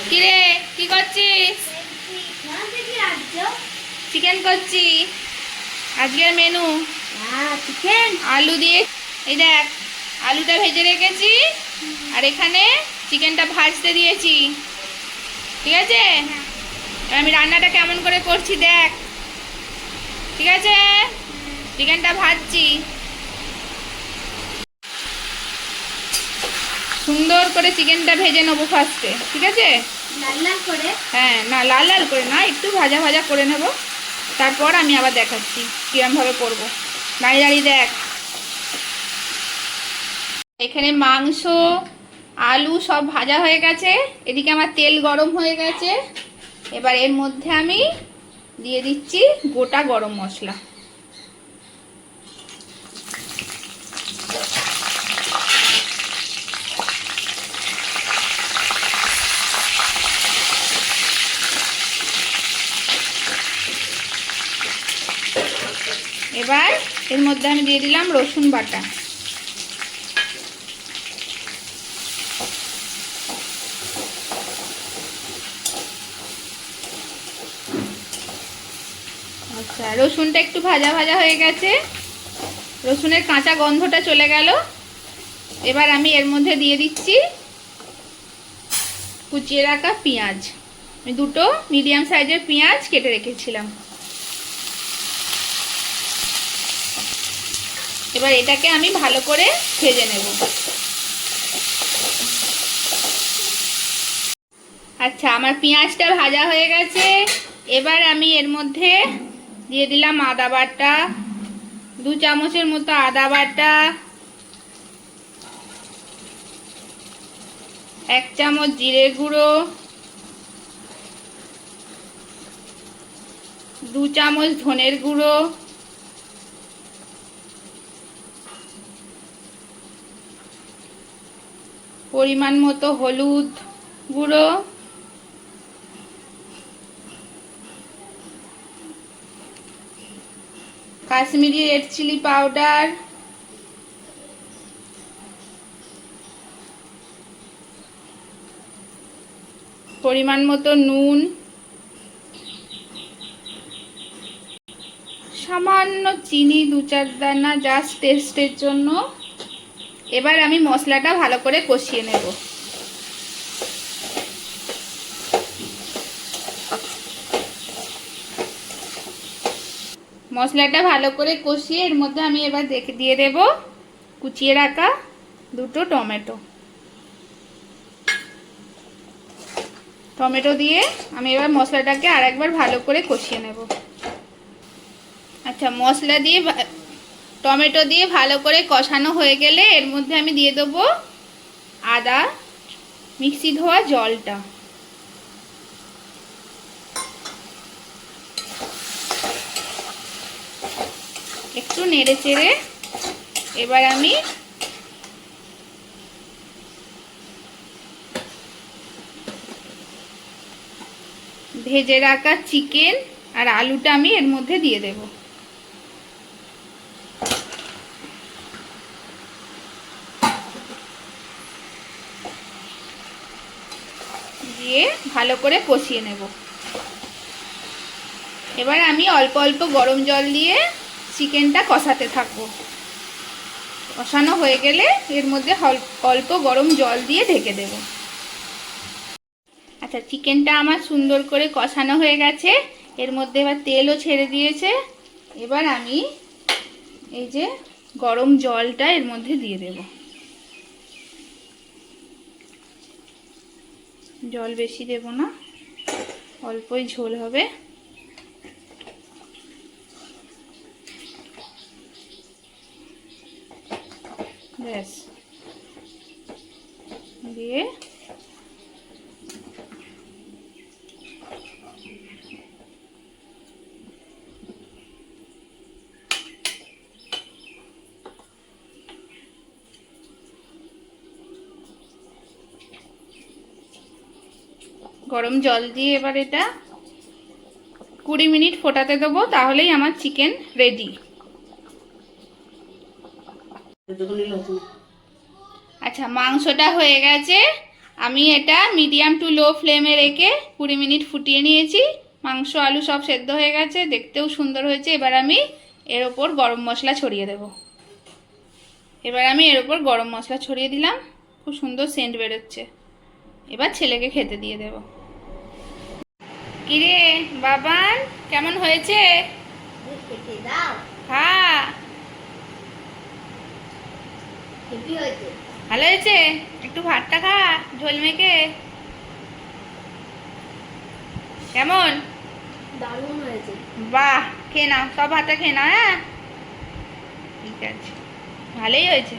কিরে কি করছিস? চিকেন করছি। আজকের মেনু চিকেন আলু দিয়ে, এই দেখ আলুটা ভেজে রেখেছি আর এখানে চিকেনটা ভাজতে দিয়েছি। ঠিক আছে, এবার আমি রান্নাটা কেমন করে করছি দেখ। ঠিক আছে, চিকেনটা ভাজছি সুন্দর করে, চিকেনটা ভেজে নেবো ফার্স্টে। ঠিক আছে, লাল লাল করে। হ্যাঁ না, লাল লাল করে না, একটু ভাজা ভাজা করে নেব, তারপর আমি আবার দেখাচ্ছি কিরমভাবে করবো। দাঁড়িয়ে দাঁড়িয়ে দেখ, এখানে মাংস আলু সব ভাজা হয়ে গেছে, এদিকে আমার তেল গরম হয়ে গেছে। এবার এর মধ্যে আমি দিয়ে দিচ্ছি গোটা গরম মশলা। এবার এর মধ্যে আমি দিয়ে দিলাম রসুন বাটা। আচ্ছা, রসুনটা একটু ভাজা ভাজা হয়ে গেছে, রসুনের কাঁচা গন্ধটা চলে গেল। এবার আমি এর মধ্যে দিয়ে দিচ্ছি কুচিয়ে রাখা পেঁয়াজ। আমি দুটো মিডিয়াম সাইজের পেঁয়াজ কেটে রেখেছিলাম। এবার এটাকে আমি ভালো করে ভেজে নেব। আচ্ছা, আমার পেঁয়াজটা ভাজা হয়ে গেছে। এবার আমি এর মধ্যে দিয়ে দিলাম আদা বাটা, 2 চামচের মতো আদা বাটা, 1 চামচ জিরে গুঁড়ো, 2 চামচ ধনের গুঁড়ো, পরিমাণ মতো হলুদ গুঁড়ো, কাশ্মীরি রেড চিলি পাউডার, পরিমাণ মতো নুন, সামান্য চিনি 2-4 দানা জাস্ট টেস্টের জন্য। এবার আমি মশলাটা ভালো করে কষিয়ে নেব। মশলাটা ভালো করে কষিয়ে এর মধ্যে আমি এবার দিয়ে দেব কুচিয়ে রাখা 2টো টমেটো। টমেটো দিয়ে আমি এবার মশলাটাকে আরেকবার ভালো করে কষিয়ে নেব। আচ্ছা, মশলা দিয়ে টমেটো দিয়ে ভালো করে কষানো হয়ে গেলে এর মধ্যে আমি দিয়ে দেবো আদা মিক্সি ধোয়া জলটা। একটু নেড়ে চেড়ে এবার আমি ভেজে রাখা চিকেন আর আলুটা আমি এর মধ্যে দিয়ে দেব। দিয়ে ভালো করে কষিয়ে নেব। এবার আমি অল্প অল্প গরম জল দিয়ে চিকেনটা কষাতে থাকবো। কষানো হয়ে গেলে এর মধ্যে অল্প গরম জল দিয়ে ঢেকে দেব। আচ্ছা, চিকেনটা আমার সুন্দর করে কষানো হয়ে গেছে, এর মধ্যে এবার তেলও ছেড়ে দিয়েছে। এবার আমি এই যে গরম জলটা এর মধ্যে দিয়ে দেব। জল বেশি দেব না, অল্পই ঝোল হবে। ব্যাস, দিয়ে গরম জল দিয়ে এবার এটা 20 মিনিট ফোটাতে দেবো, তাহলেই আমার চিকেন রেডি। আচ্ছা, মাংসটা হয়ে গেছে আমি এটা মিডিয়াম টু লো ফ্লেমে রেখে 20 মিনিট ফুটিয়ে নিয়েছি। মাংস আলু সব সেদ্ধ হয়ে গেছে, দেখতেও সুন্দর হয়েছে। এবার আমি এর ওপর গরম মশলা ছড়িয়ে দেব। ছড়িয়ে দিলাম, খুব সুন্দর সেন্ট বেরোচ্ছে। এবার ছেলেকে খেতে দিয়ে দেব। কিরে বাবান, কেমন হয়েছে? খেতে দাও। হ্যাঁ, হেভি হয়েছে। ভালো হয়েছে। একটু ভাতটা খা ঝোল মেখে। কেমন? দারুণ হয়েছে। বাহ, খেয়ে নাও, সব ভাতটা খেয়ে নাও। হ্যাঁ ঠিক আছে, ভালোই হয়েছে।